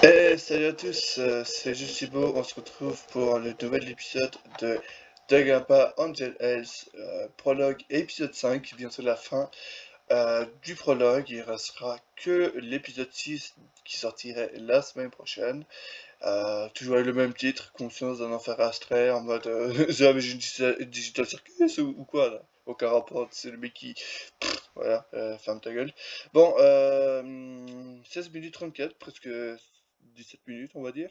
Salut à tous, c'est Justibo, on se retrouve pour le nouvel épisode de Dagappa Angel Health, prologue épisode 5, bientôt la fin du prologue. Il restera que l'épisode 6 qui sortirait la semaine prochaine. Toujours avec le même titre, Conscience d'un enfer astral, en mode j'avais une digital circus ou quoi là? Aucun rapport, c'est le mec qui. Voilà, ferme ta gueule. Bon, 16 minutes 34, presque 17 minutes, on va dire.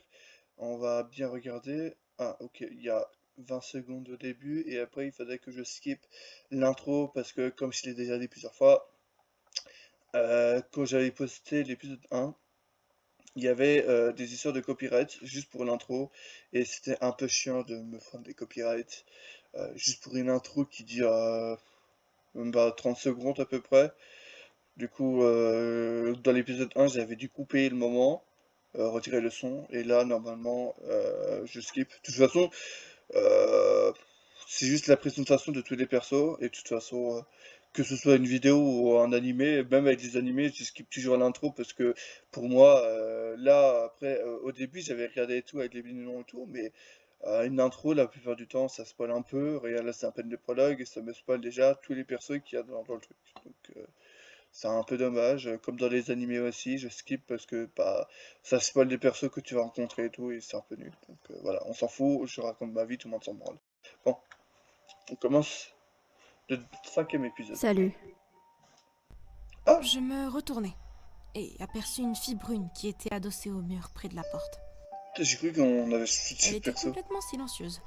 On va bien regarder. Ah, ok, il y a 20 secondes au début, et après il faudrait que je skip l'intro, parce que comme je l'ai déjà dit plusieurs fois, quand j'avais posté l'épisode 1, il y avait des histoires de copyright juste pour l'intro, et c'était un peu chiant de me prendre des copyrights juste pour une intro qui dure 30 secondes à peu près. Du coup, dans l'épisode 1, j'avais dû couper le moment, retirer le son, et là, normalement, je skip. De toute façon, euh, c'est juste la présentation de tous les persos, et de toute façon, que ce soit une vidéo ou un animé, même avec les animés, je skip toujours l'intro, parce que pour moi, là, après, au début, j'avais regardé et tout avec les binômes et tout, mais une intro, la plupart du temps, ça spoil un peu. Regarde, là, c'est un peine de prologue, et ça me spoil déjà tous les persos qu'il y a dans le truc. Donc, c'est un peu dommage, comme dans les animés aussi, je skip parce que bah, ça spoil des persos que tu vas rencontrer et tout, et c'est un peu nul. Donc voilà, on s'en fout, je raconte ma vie, tout le monde s'en branle. Bon, on commence le cinquième épisode. Salut. Ah, Je me retournai et aperçus une fille brune qui était adossée au mur près de la porte. j'ai cru qu'on avait switché Elle de était perso. complètement silencieuse,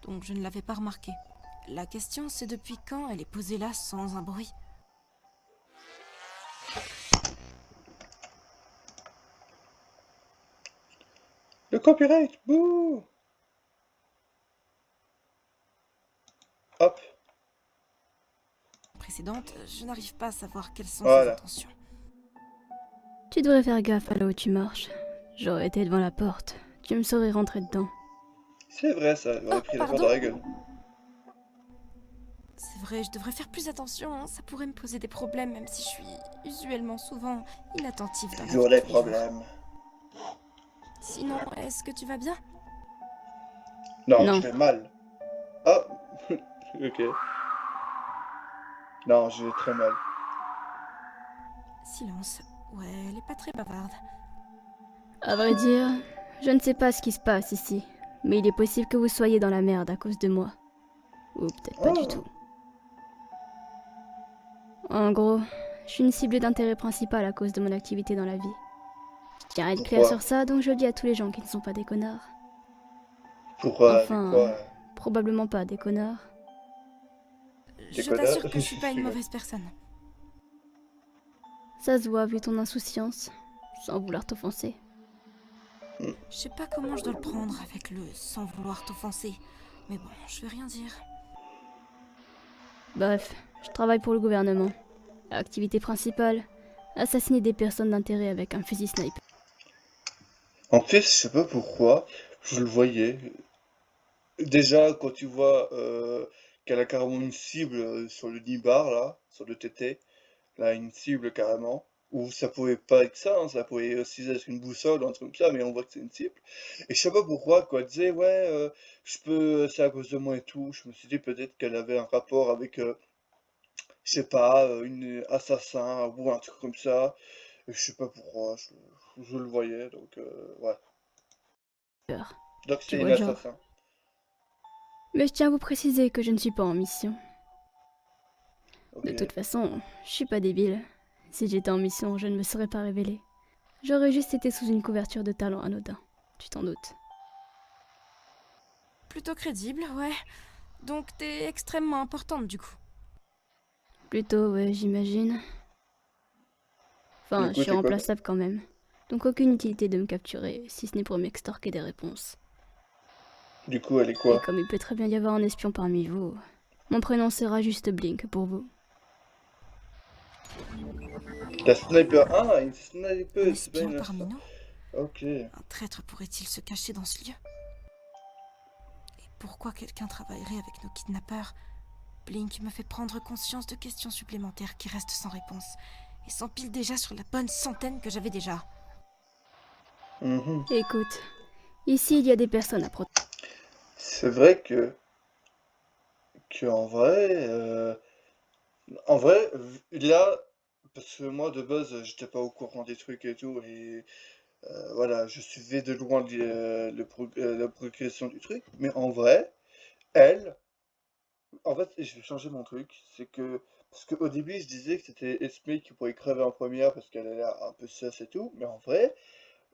donc je ne l'avais pas remarquée. La question, c'est depuis quand elle est posée là sans un bruit. Le copyright, bouh. Hop, Précédente, je n'arrive pas à savoir quelles sont ses voilà. intentions. Tu devrais faire gaffe à là où tu marches. J'aurais été devant la porte. Tu me serais rentré dedans. C'est vrai, ça Oh, aurait pris la porte pardon. dans la gueule. C'est vrai, je devrais faire plus attention, hein. Ça pourrait me poser des problèmes même si je suis usuellement souvent inattentive dans la vie Toujours de des tous les jours. problèmes. Sinon, est-ce que tu vas bien? Non, je Non. vais mal. Ah, ok. Non, je vais très mal. Silence. Ouais, elle est pas très bavarde. À vrai dire, je ne sais pas ce qui se passe ici. Mais il est possible que vous soyez dans la merde à cause de moi. Ou peut-être pas du Ah, tout. En gros, je suis une cible d'intérêt principal à cause de mon activité dans la vie. Je tiens à être clair pourquoi? sur ça, donc je le dis à tous les gens qui ne sont pas des connards. Pourquoi? De Enfin, quoi? probablement pas des connards. Des Je connards? t'assure que je suis pas Je une rigole. mauvaise personne. Ça se voit vu ton insouciance, sans vouloir t'offenser. Hmm. Je sais pas comment je dois le prendre avec le sans vouloir t'offenser. Mais bon, je vais rien dire. Bref, je travaille pour le gouvernement. Activité principale, assassiner des personnes d'intérêt avec un fusil sniper. En fait, je sais pas pourquoi, je le voyais. Déjà, quand tu vois qu'elle a carrément une cible sur le nibar, là, sur le TT, là, une cible carrément, ou ça pouvait pas être ça, hein, ça pouvait aussi être une boussole ou un truc comme ça, mais on voit que c'est une cible. Et je sais pas pourquoi, quoi, elle disait, ouais, je peux, c'est à cause de moi et tout. Je me suis dit peut-être qu'elle avait un rapport avec, je sais pas, une assassin ou un truc comme ça. Et je sais pas pourquoi, je le voyais, donc ouais. Donc Tu c'est vois une le genre. assassin. Mais je tiens à vous préciser que je ne suis pas en mission. Ok. De toute façon, je suis pas débile. Si j'étais en mission, je ne me serais pas révélée. J'aurais juste été sous une couverture de talent anodin. Tu t'en doutes. Plutôt crédible, ouais. Donc t'es extrêmement importante du coup. Plutôt, ouais, j'imagine. Du Enfin, je coup, suis t'es quoi? remplaçable quand même. Donc aucune utilité de me capturer, si ce n'est pour m'extorquer des réponses. Du coup, elle est Et quoi? comme il peut très bien y avoir un espion parmi vous, mon prénom sera juste Blink pour vous. La sniper. Ah, une Un sniper, c'est pas espion une parmi assassin. nous? Ok. Un traître pourrait-il se cacher dans ce lieu? Et pourquoi quelqu'un travaillerait avec nos kidnappeurs? Blink me fait prendre conscience de questions supplémentaires qui restent sans réponse et s'empilent déjà sur la bonne centaine que j'avais déjà. Mhm. Écoute, ici il y a des personnes à protéger. C'est vrai que en vrai, là, parce que moi de base, j'étais pas au courant des trucs et tout, et voilà, je suivais de loin la progression du truc, mais en vrai, elle, en fait, je vais changer mon truc, c'est que, parce qu'au début, je disais que c'était Esme qui pourrait crever en première parce qu'elle a l'air un peu sus et tout, mais en vrai,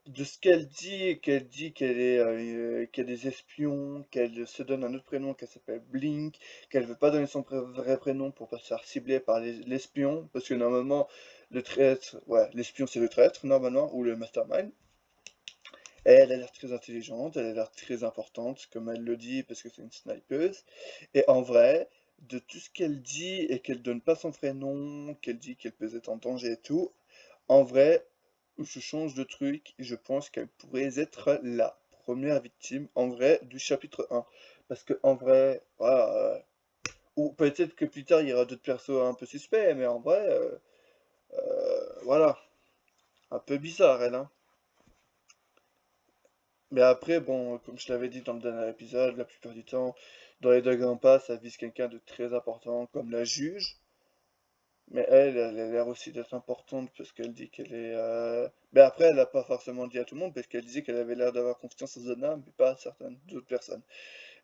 de ce qu'elle dit qu'il y a des espions, qu'elle se donne un autre prénom, qu'elle s'appelle Blink, qu'elle veut pas donner son vrai prénom pour pas se faire cibler par l'espion, parce que normalement, le traître, ouais, l'espion c'est le traître, normalement, ou le mastermind. Et elle a l'air très intelligente, elle a l'air très importante, comme elle le dit, parce que c'est une snipeuse. Et en vrai, de tout ce qu'elle dit et qu'elle donne pas son vrai nom, qu'elle dit qu'elle peut être en danger et tout, en vrai, je change de truc, je pense qu'elle pourrait être la première victime, en vrai, du chapitre 1. Parce que en vrai, voilà, ou peut-être que plus tard il y aura d'autres persos un peu suspects, mais en vrai, voilà, un peu bizarre elle, hein. Mais après, bon, comme je l'avais dit dans le dernier épisode, la plupart du temps, dans les deux grands pas, ça vise quelqu'un de très important comme la juge. Mais elle a l'air aussi d'être importante parce qu'elle dit qu'elle est. Mais après, elle n'a pas forcément dit à tout le monde parce qu'elle disait qu'elle avait l'air d'avoir confiance en Zana, mais pas à certaines d'autres personnes.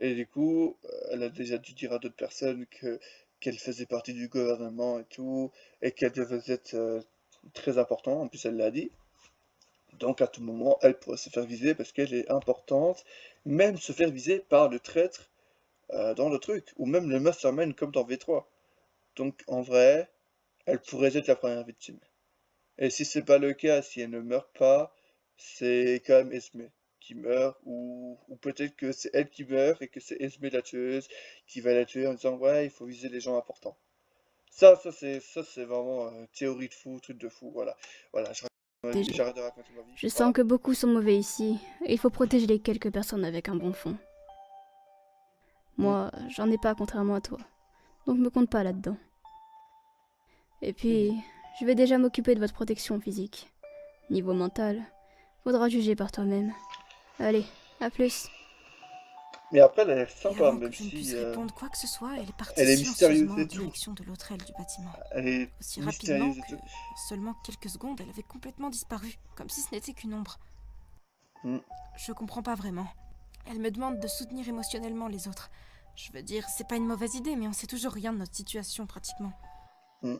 Et du coup, elle a déjà dû dire à d'autres personnes qu'elle faisait partie du gouvernement et tout, et qu'elle devait être très importante. En plus, elle l'a dit. Donc à tout moment, elle pourrait se faire viser parce qu'elle est importante, même se faire viser par le traître dans le truc, ou même le mastermind comme dans V3. Donc en vrai, elle pourrait être la première victime. Et si c'est pas le cas, si elle ne meurt pas, c'est quand même Esme qui meurt, ou peut-être que c'est elle qui meurt et que c'est Esme la tueuse qui va la tuer en disant ouais, il faut viser les gens importants. Ça c'est vraiment théorie de fou, truc de fou, voilà. Voilà, j'arrête de raconter ma vie. Je Voilà. sens que beaucoup sont mauvais ici, et il faut protéger les quelques personnes avec un bon fond. Mm. Moi, j'en ai pas contrairement à toi, donc me compte pas là-dedans. Et puis, je vais déjà m'occuper de votre protection physique. Niveau mental, faudra juger par toi-même. Allez, à plus. Mais après, elle a l'air Et sympa, avant que même je ne puisse si répondre quoi que ce soit, elle est partie elle est mystérieuse silencieusement en et tout. direction de l'autre aile du bâtiment. Elle est Aussi rapidement mystérieuse et que, tout. en seulement quelques secondes, elle avait complètement disparu, comme si ce n'était qu'une ombre. Mm, Je comprends pas vraiment. Elle me demande de soutenir émotionnellement les autres. Je veux dire, c'est pas une mauvaise idée, mais on sait toujours rien de notre situation pratiquement. mm.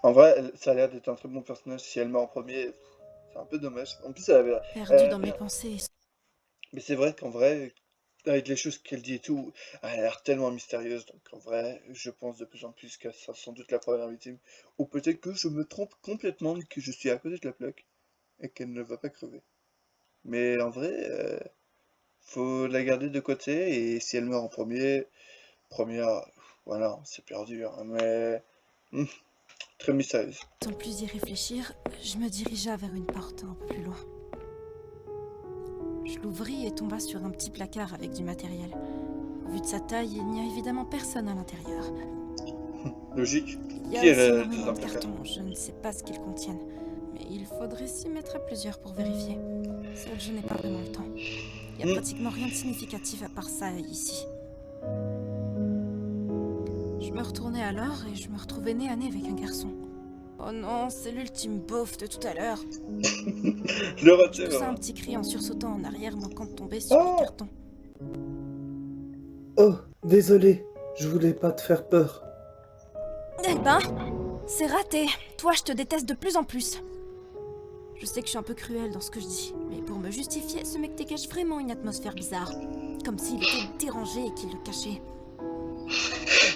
En vrai, ça a l'air d'être un très bon personnage. Si elle meurt en premier, c'est un peu dommage. En plus, elle avait. Perdue dans mes Mais pensées. c'est vrai qu'en vrai, avec les choses qu'elle dit et tout, elle a l'air tellement mystérieuse. Donc en vrai, je pense de plus en plus qu'elle sera sans doute la première victime. Ou peut-être que je me trompe complètement, que je suis à côté de la plaque et qu'elle ne va pas crever. Mais en vrai, faut la garder de côté et si elle meurt en premier, première, voilà, c'est perdu, hein, mais hmm, très mystérieuse. Sans plus y réfléchir, je me dirigea vers une porte un peu plus loin. Je l'ouvris et tomba sur un petit placard avec du matériel. Vu de sa taille, il n'y a évidemment personne à l'intérieur. Logique. Il y Qui a aussi est dans énormément un de placard? cartons, je ne sais pas ce qu'ils contiennent. Mais il faudrait s'y mettre à plusieurs pour vérifier. Seul, je n'ai pas vraiment le temps. Il n'y a Hmm, pratiquement rien de significatif à part ça ici. Je me retournai alors et je me retrouvais nez à nez avec un garçon. Oh non, c'est l'ultime beauf de tout à l'heure. le Je raté, poussa un voilà. petit cri en sursautant en arrière, manquant de tomber sur les Oh! cartons. Oh, désolé, je voulais pas te faire peur. Eh ben, c'est raté. Toi, je te déteste de plus en plus. Je sais que je suis un peu cruelle dans ce que je dis, mais pour me justifier, ce mec dégage vraiment une atmosphère bizarre. Comme s'il était dérangé et qu'il le cachait.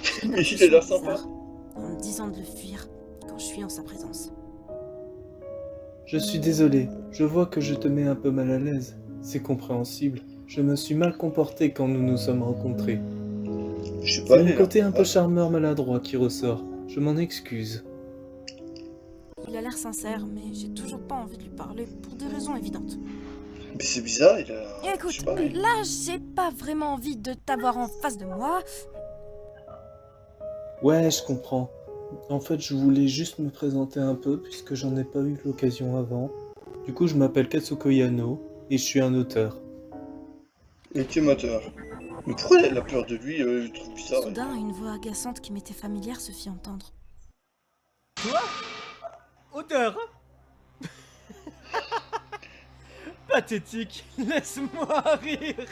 J'ai une Mais il a impression l'air sympa. bizarre, en me disant de le fuir quand je suis en sa présence. Je suis désolé, je vois que je te mets un peu mal à l'aise. C'est compréhensible, je me suis mal comporté quand nous nous sommes rencontrés. Je sais pas, C'est il mon a l'air côté un peu sympa. charmeur maladroit qui ressort, je m'en excuse. Il a l'air sincère, mais j'ai toujours pas envie de lui parler pour des raisons évidentes. Mais c'est bizarre, il a. Je sais Écoute, pas. là, j'ai pas vraiment envie de t'avoir en face de moi. Ouais, je comprends. En fait, je voulais juste me présenter un peu puisque j'en ai pas eu l'occasion avant. Du coup, je m'appelle Katsuko Yano et je suis un auteur. Et tu es moteur. Mais pourquoi la peur de lui, je trouve bizarre. Soudain, une voix agaçante qui m'était familière se fit entendre. Toi? Auteur? Pathétique, laisse-moi rire.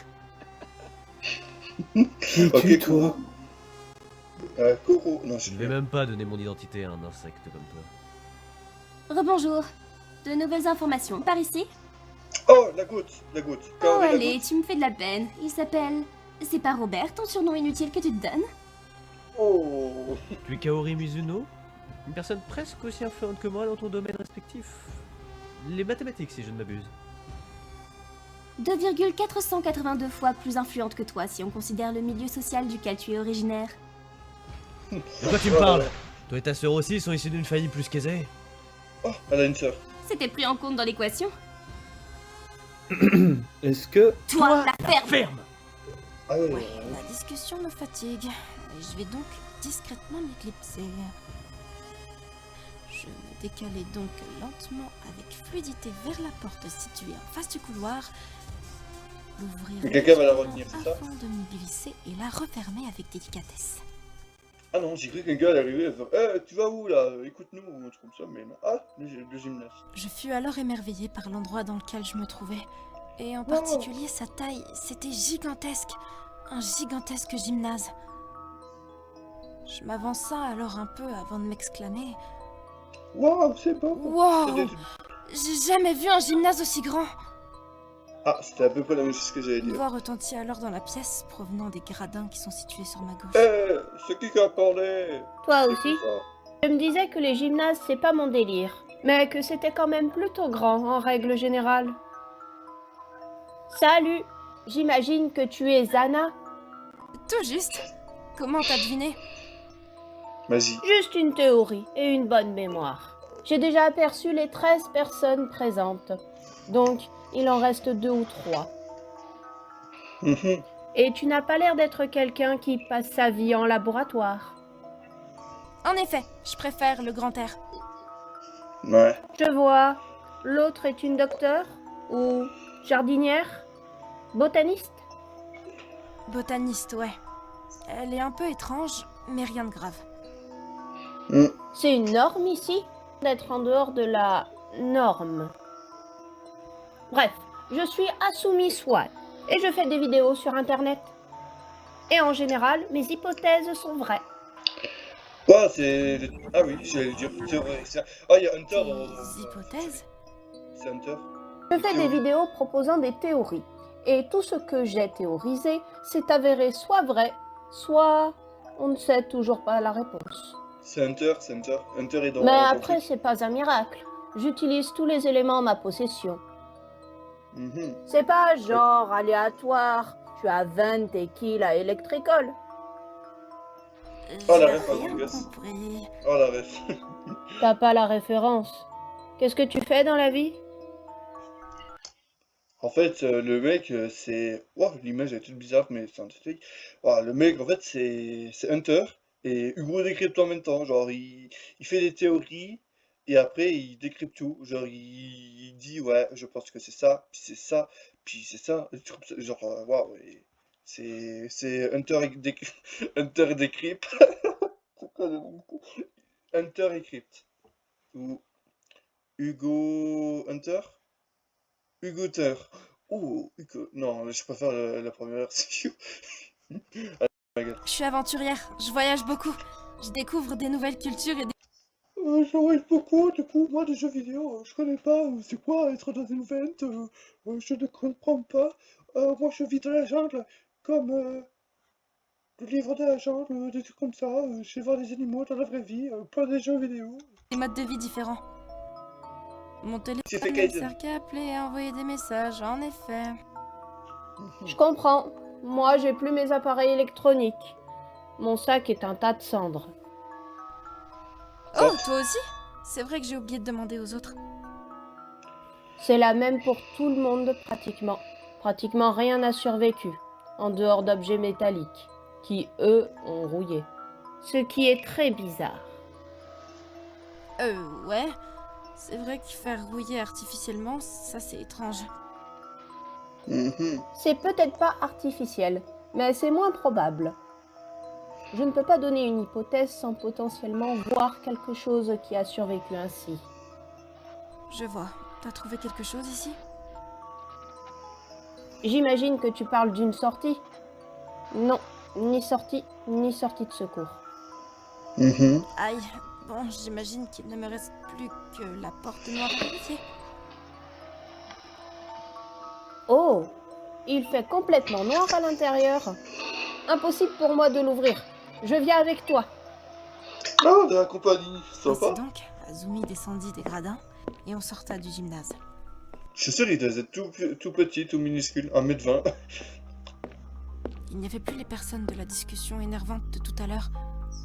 Qui es-tu, Ok, toi? Kuro. Non, Je ne vais même pas donner mon identité à un insecte comme toi. Rebonjour. De nouvelles informations par ici? Oh, la goutte, la goutte. Oh Carré, la allez, goutte. tu me fais de la peine. Il s'appelle... C'est pas Robert, ton surnom inutile que tu te donnes? Oh. Tu es Kaori Mizuno? Une personne presque aussi influente que moi dans ton domaine respectif. Les mathématiques, si je ne m'abuse. 2,482 fois plus influente que toi si on considère le milieu social duquel tu es originaire. De quoi tu me parles? Toi et ta sœur aussi sont issus d'une famille plus qu'aisée. Oh, elle a une sœur. C'était pris en compte dans l'équation? Est-ce que... Toi, la ferme! Ferme! Ah ouais. Ouais, la discussion me fatigue. Et je vais donc discrètement m'éclipser. Je me décalais donc lentement avec fluidité vers la porte située en face du couloir. L'ouvrir Mais quelqu'un va la légèrement retenir, c'est ça? afin de m'y glisser et la refermer avec délicatesse. Ah non, j'ai cru qu'un gars allait arriver et faire tu vas où là? Écoute-nous, ou un truc comme ça, mais non. Ah, le gymnase. Je fus alors émerveillée par l'endroit dans lequel je me trouvais. Et en particulier sa taille, c'était gigantesque. Un gigantesque gymnase. Je m'avança alors un peu avant de m'exclamer. Waouh, c'est beau. Wow! J'ai jamais vu un gymnase aussi grand! Ah, c'était à peu près la même chose que j'allais Une dire. voix retentit alors dans la pièce, provenant des gradins qui sont situés sur ma gauche. C'est qui a parlé? Toi C'est aussi. qui, ça? Je me disais que les gymnases, c'est pas mon délire, mais que c'était quand même plutôt grand en règle générale. Salut! J'imagine que tu es Zana. Tout juste! Comment t'as deviné? Vas-y. Juste une théorie et une bonne mémoire. J'ai déjà aperçu les 13 personnes présentes. Donc, il en reste 2 ou 3. Mhm. Et tu n'as pas l'air d'être quelqu'un qui passe sa vie en laboratoire. En effet, je préfère le grand air. Ouais. Je vois. L'autre est une docteure? Ou jardinière? Botaniste? Botaniste, ouais. Elle est un peu étrange, mais rien de grave. Mm. C'est une norme ici d'être en dehors de la norme. Bref, je suis Asumi Swan et je fais des vidéos sur internet. Et en général, mes hypothèses sont vraies. Ouais, c'est. Ah oui, j'allais le dire. C'est vrai. Ah, il y a Hunter dans. Des hypothèses? C'est Hunter. Je fais des vidéos proposant des théories. Et tout ce que j'ai théorisé s'est avéré soit vrai, soit on ne sait toujours pas la réponse. C'est Hunter, c'est Hunter. Hunter est dans. Mais dans le après, truc. c'est pas un miracle. J'utilise tous les éléments en ma possession. Mhm. C'est pas genre aléatoire. Tu as 20 tequila à Electricol. Oh, la J'ai ref, rien hein, gosse. compris. Oh la ref. T'as pas la référence. Qu'est-ce que tu fais dans la vie? En fait, le mec, c'est. Wow, l'image est toute bizarre, mais c'est synthétique. Wow, le mec, en fait, c'est Hunter et Hugo décrypte en même temps. Genre, il fait des théories et après, il décrypte tout. Genre, il dit, ouais, je pense que c'est ça, puis c'est ça, puis c'est ça. Des trucs comme ça. Genre, waouh, et c'est Hunter et Hunter et décrypte. C'est quoi le nom? Hunter et crypte. Ou Hugo Hunter? Hugo Hunter. Oh, Hugo. Non, je préfère la première version. Je suis aventurière, je voyage beaucoup. Je découvre des nouvelles cultures et des... Je regarde beaucoup, du coup, moi, des jeux vidéo, je connais pas, c'est quoi être dans une vente, je ne comprends pas. Moi, je vis dans la jungle, comme le livre de la jungle, des trucs comme ça, je vais voir des animaux dans la vraie vie, pas des jeux vidéo. modes de vie différents. Mon C'est fait téléphone ne Kaizen. sert qu'à appeler et à envoyer des messages, en effet. Je comprends. Moi, j'ai plus mes appareils électroniques. Mon sac est un tas de cendres. Oh, toi aussi? C'est vrai que j'ai oublié de demander aux autres. C'est la même pour tout le monde, pratiquement. Pratiquement rien n'a survécu, en dehors d'objets métalliques, qui, eux, ont rouillé. Ce qui est très bizarre. Ouais. C'est vrai que faire rouiller artificiellement, ça c'est étrange. Mhm. C'est peut-être pas artificiel, mais c'est moins probable. Je ne peux pas donner une hypothèse sans potentiellement voir quelque chose qui a survécu ainsi. Je vois. T'as trouvé quelque chose ici? J'imagine que tu parles d'une sortie? Non, ni sortie de secours. Mhm. Aïe. Bon, j'imagine qu'il ne me reste plus que la porte noire à vérifier. Oh, il fait complètement noir à l'intérieur. Impossible pour moi de l'ouvrir. Je viens avec toi. Ah, de la compagnie, Ainsi sympa. donc, Azumi descendit des gradins et on sorta du gymnase. Je suis sûr, il doit être tout petit, tout minuscule, 1m20. Il n'y avait plus les personnes de la discussion énervante de tout à l'heure.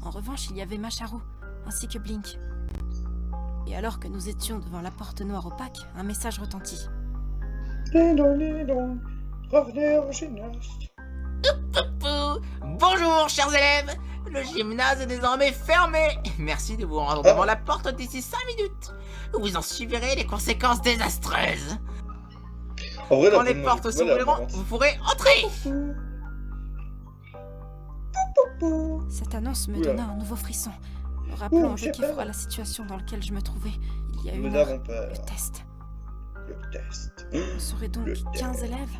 En revanche, il y avait Macharu, ainsi que Blink. Et alors que nous étions devant la porte noire opaque, un message retentit. Revenez au gymnase. Bonjour, chers élèves. Le gymnase est désormais fermé. Merci de vous rendre devant la porte d'ici 5 minutes. Vous en subirez les conséquences désastreuses. En vrai, Quand la les bonne portes nouvelle, s'ouvriront, marrante. vous pourrez entrer. Cette annonce me Oula. donna un nouveau frisson, me rappelant j'ai avec peur. effroi la situation dans laquelle je me trouvais il y a Nous une heure. avons peur. Le test. Le test. On serait donc Le 15 test. élèves.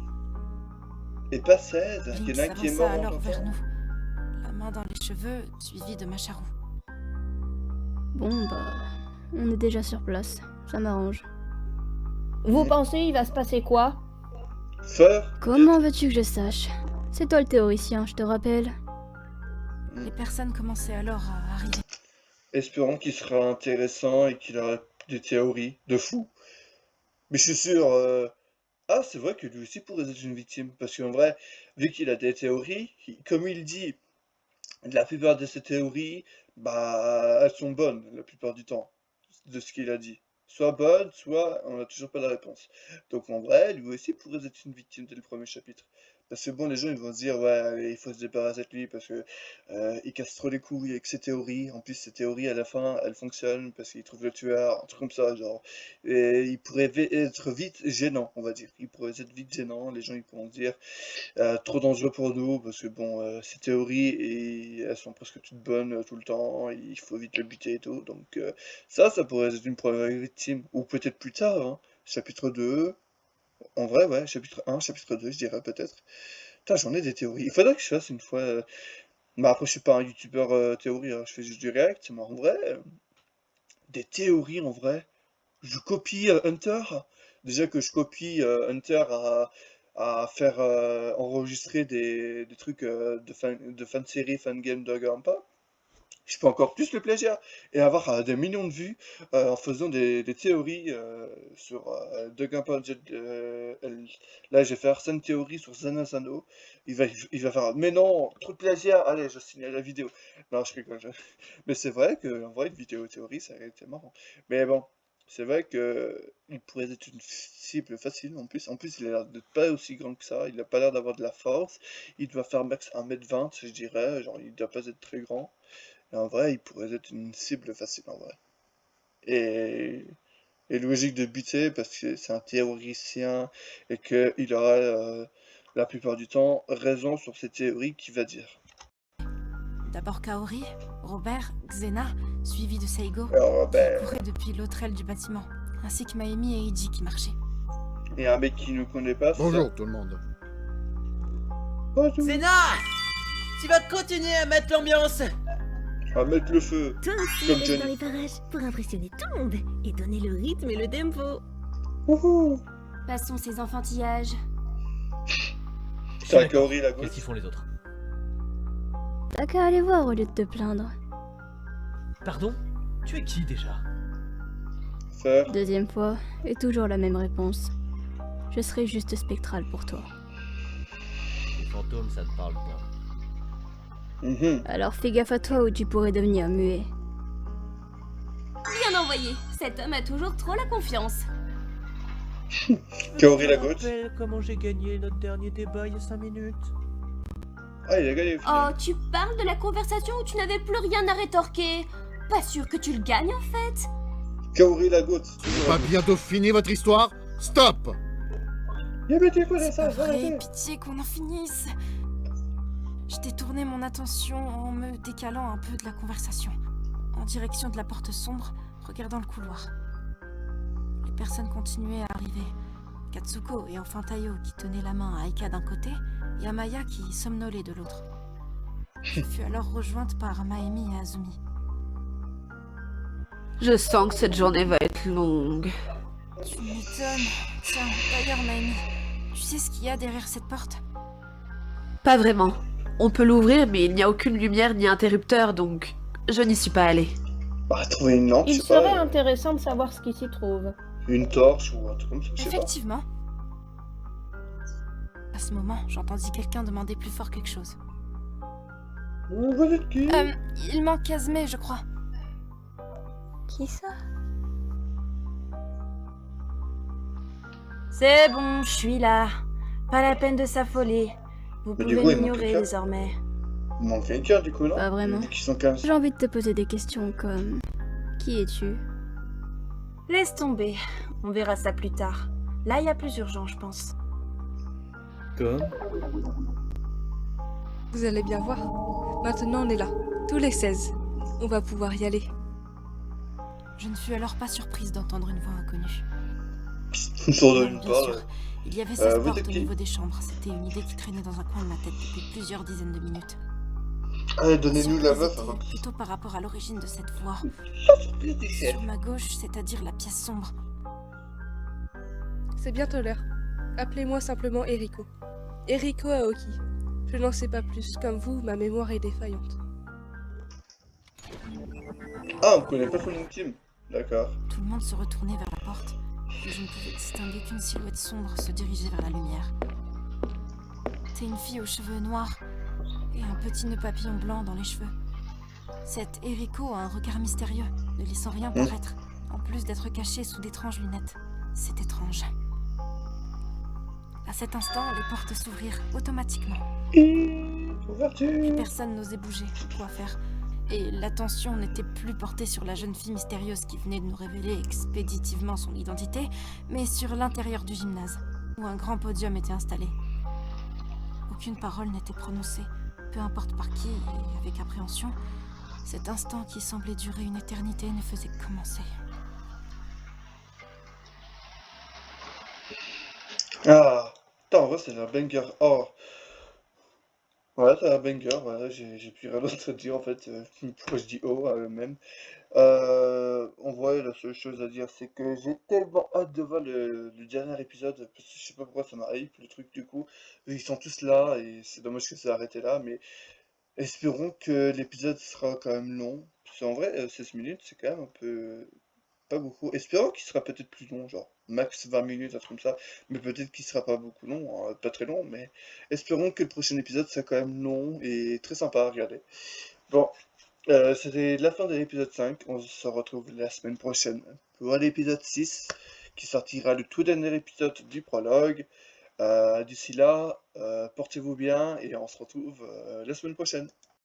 Et pas 16. Il y Blink en a un qui est s'avança mort en alors vers temps. nous, la main dans les cheveux, suivie de Macharu. Bon, bah, on est déjà sur place. Ça m'arrange. Vous pensez il va se passer quoi? Feur. Comment veux-tu que je sache? C'est toi le théoricien, je te rappelle. Les personnes commençaient alors à arriver. Espérons qu'il sera intéressant et qu'il aura des théories de fou. Mais je suis sûr. Ah, c'est vrai que lui aussi pourrait être une victime. Parce qu'en vrai, vu qu'il a des théories, comme il dit, la plupart de ces théories, bah, elles sont bonnes la plupart du temps, de ce qu'il a dit. Soit bonnes, soit on n'a toujours pas la réponse. Donc en vrai, lui aussi pourrait être une victime dès le premier chapitre. Parce que bon, les gens ils vont se dire, ouais, allez, il faut se débarrasser de lui parce que il casse trop les couilles avec ses théories. En plus, ses théories à la fin, elles fonctionnent parce qu'il trouve le tueur, un truc comme ça, genre. Et il pourrait être vite gênant, on va dire. Il pourrait être vite gênant. Les gens ils pourront se dire, trop dangereux pour nous parce que bon, ces théories et elles sont presque toutes bonnes tout le temps, il faut vite le buter et tout. Donc ça pourrait être une première victime. Ou peut-être plus tard, hein, chapitre 2. En vrai, ouais, chapitre 1, chapitre 2, je dirais peut-être. Putain, j'en ai des théories. Il faudrait que je fasse une fois. Mais après, je suis pas un youtubeur théorie, hein, je fais juste du react. Mais en vrai, des théories en vrai. Je copie Hunter. Déjà que je copie Hunter à faire enregistrer des trucs de fan de série, fan game de Gampa. Je peux encore plus le plagiat et avoir des millions de vues en faisant des théories sur de Gampa. Là, je vais faire 5 théories sur Zanazano. Il va faire mais non, trop de plagiat. Allez, je signale la vidéo. Non, je rigole. Mais c'est vrai que en vrai, une vidéo théorie, ça aurait été marrant. Mais bon. C'est vrai que il pourrait être une cible facile en plus. En plus, il a l'air d'être pas aussi grand que ça. Il a pas l'air d'avoir de la force. Il doit faire max 1m20, je dirais. Genre, il doit pas être très grand. Et en vrai, il pourrait être une cible facile en vrai. Et, et logique de buter parce que c'est un théoricien et qu'il aura la plupart du temps raison sur ses théories qu'il va dire. D'abord Kaori, Robert, Xena, suivi de Seigo, Alors, qui ben, courait depuis l'autre aile du bâtiment, ainsi que Maemi et Eiji qui marchaient. il y a un mec qui nous connaît pas. c'est Bonjour ça. tout le monde. Bonjour. Zena, tu vas continuer à mettre l'ambiance. On va mettre le feu. Toi aussi, Comme reste Johnny. dans les parages pour impressionner tout le monde et donner le rythme et le tempo. Wouhou. Passons ces enfantillages. Putain, Kaori la Qu'est-ce gauche. qu'ils font les autres? T'as qu'à aller voir au lieu de te plaindre. Pardon? Tu es qui déjà? Faire. Deuxième fois, et toujours la même réponse. Je serai juste spectral pour toi. Les fantômes, ça te parle pas. Mhm. Alors fais gaffe à toi ou tu pourrais devenir muet. Bien envoyé. Cet homme a toujours trop la confiance. Kaori la Tu te gauche. rappelles comment j'ai gagné notre dernier débat il y a 5 minutes? Ah, il a gagné au Oh, final. tu parles de la conversation où tu n'avais plus rien à rétorquer. Pas sûr que tu le gagnes en fait. Kaori la goutte. Pas bientôt fini votre histoire? Stop! C'est pas vrai, pitié qu'on en finisse. Je détournais mon attention en me décalant un peu de la conversation, en direction de la porte sombre, regardant le couloir. Les personnes continuaient à arriver. Katsuko et enfin Tayo qui tenaient la main à Aika d'un côté et Amaya qui somnolait de l'autre. Je fus alors rejointe par Maemi et Azumi. Je sens que cette journée va être longue. Tu m'étonnes. Tiens, d'ailleurs Maemi, tu sais ce qu'il y a derrière cette porte? Pas vraiment. On peut l'ouvrir, mais il n'y a aucune lumière ni interrupteur, donc je n'y suis pas allée. Bah, trouver une lampe, Il je sais pas, serait intéressant de savoir ce qui s'y trouve. une torche ou un truc comme ça, je sais pas. Effectivement. À ce moment, j'entendis quelqu'un demander plus fort quelque chose. Vous êtes qui? Il manque Kazme, je crois. Qui ça? C'est bon, je suis là. Pas la peine de s'affoler. Vous Mais du pouvez coup, il manque m'ignorer quelqu'un. désormais. Il manque quelqu'un du coup, non? Pas vraiment. Il dit qu'ils sont 15. J'ai envie de te poser des questions comme... Qui es-tu? Laisse tomber. On verra ça plus tard. Là, il y a plus urgent, je pense. Comme? Vous allez bien voir. Maintenant, on est là. Tous les 16. On va pouvoir y aller. Je ne fus alors pas surprise d'entendre une voix inconnue. Autour de Non, nulle bien part. sûr, il y avait 16 vous portes êtes au qui? niveau des chambres. C'était une idée qui traînait dans un coin de ma tête depuis plusieurs dizaines de minutes. Allez, donnez-nous la Surprise meuf était avant. plutôt par rapport à l'origine de cette voix. Surprise du ciel. Sur ma gauche, c'est-à-dire la pièce sombre. C'est bientôt l'heure. Appelez-moi simplement Eriko. Eriko Aoki. Je n'en sais pas plus. Comme vous, ma mémoire est défaillante. Ah, on connaît pas son intime. D'accord. Tout le monde se retournait vers la porte, et je ne pouvais distinguer qu'une silhouette sombre se diriger vers la lumière. C'était une fille aux cheveux noirs et un petit nœud papillon blanc dans les cheveux. Cette Eriko a un regard mystérieux, ne laissant rien paraître, en plus d'être cachée sous d'étranges lunettes. C'est étrange. À cet instant, les portes s'ouvrirent automatiquement. Plus personne n'osait bouger ou quoi faire. Et l'attention n'était plus portée sur la jeune fille mystérieuse qui venait de nous révéler expéditivement son identité, mais sur l'intérieur du gymnase, où un grand podium était installé. Aucune parole n'était prononcée, peu importe par qui et avec appréhension. Cet instant qui semblait durer une éternité ne faisait que commencer. Ah, putain, en vrai, c'est un banger. Oh, ouais, c'est un banger. Voilà, j'ai plus rien d'autre à dire en fait. Pourquoi je dis oh même. En vrai, la seule chose à dire, c'est que j'ai tellement hâte de voir le dernier épisode. Parce que je sais pas pourquoi ça m'a hype le truc du coup. Ils sont tous là et c'est dommage que ça s'est arrêté là. Mais espérons que l'épisode sera quand même long. Parce qu'en vrai, 16 minutes, c'est quand même un peu. Pas beaucoup. Espérons qu'il sera peut-être plus long, genre max 20 minutes, un truc comme ça. Mais peut-être qu'il sera pas beaucoup long, hein, pas très long, mais espérons que le prochain épisode soit quand même long et très sympa à regarder. Bon, c'était la fin de l'épisode 5. On se retrouve la semaine prochaine pour l'épisode 6, qui sortira le tout dernier épisode du prologue. D'ici là, portez-vous bien et on se retrouve la semaine prochaine.